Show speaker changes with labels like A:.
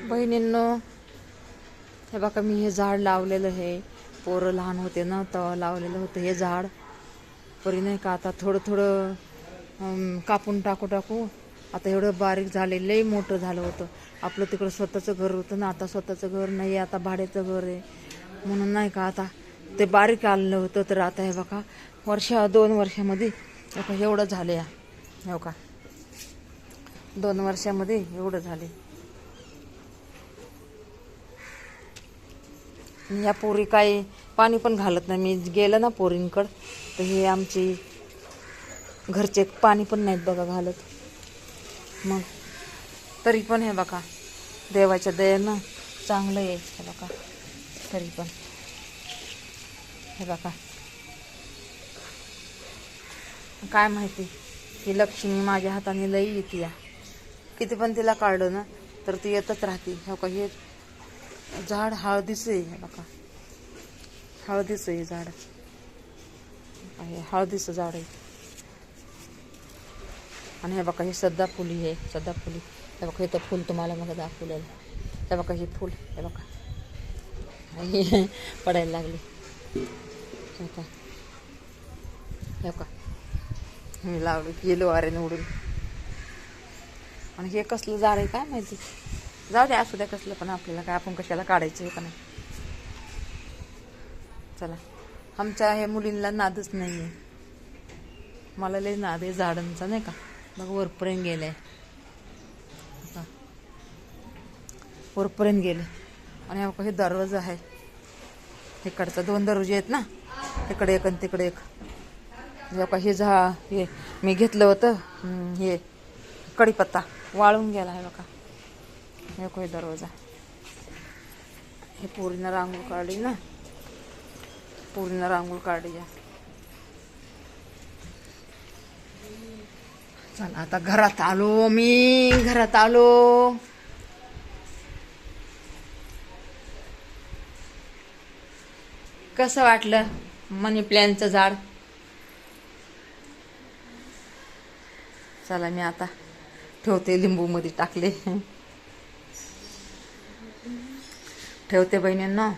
A: बहिणींनो, हे बघा मी हे झाड लावलेलं आहे. पोरं लहान होते ना तेव्हा लावलेलं होतं हे झाड. परी नाही का आता थोडं थोडं कापून टाकू आता एवढं बारीक झाले, लई मोठं झालं होतं. आपलं तिकडं स्वतःचं घर होतं ना, आता स्वतःचं घर नाही, आता भाड्याचं घर आहे. म्हणून नाही का आता ते बारीक आलेलं होतं. तर आता हे बघा 2 वर्षामध्ये एवढं झालं या. हो का, 2 वर्षामध्ये एवढं झाले. ह्या पोरी काही पाणी पण घालत नाही. मी गेलं ना पोरींकडं तर हे आमची घरचे पाणी पण नाहीत बघा घालत. मग तरी पण हे बघा देवाच्या दयेनं चांगलं आहे. हे बघा तरी पण हे बघा काय माहिती ही लक्ष्मी माझ्या हाताने लई येते या. किती पण तिला काढलं ना तर ती येतच राहते. हो का, हे झाड हळदीचं आहे. हे बघा हळदीचं आहे झाड, हे हळदीचं झाड आहे. आणि हे बघा हे सदाफुली आहे, सदाफुली. हे बघा इथं फुल तुम्हाला मग दाखवलेलं. हे बघा हे फुल, हे बघा हे पडायला लागले. हे बघा, हे बघा मी लावलं गेलो वाऱ्याने उडून. आणि हे कसलं झाड आहे काय माहिती. जाऊ द्या, असू द्या कसलं पण, आपल्याला काय, आपण कशाला काढायचं आहे का नाही. चला, आमच्या हे मुलींना नादच नाही आहे. मला लई नाद आहे झाडांचा नाही का. मग वरपर्यंत गेले, वरपर्यंत गेले. आणि हे दरवाजा आहे, इकडचा 2 दरवाजे आहेत ना, इकडे एक आणि तिकडे एक. हे मी घेतलं होतं हे कढीपत्ता वाळून गेला आहे बघा. हे दरवाजा, हे पोरीनं रांगोळ काढली ना, पोरीनं रांगोळ काढली या. चला आता घरात आलो, मी घरात आलो. कसं वाटलं मनी प्लॅनचं झाड. चला मी आता ठेवते, लिंबू मध्ये टाकले. ठेवते बहिणींनो.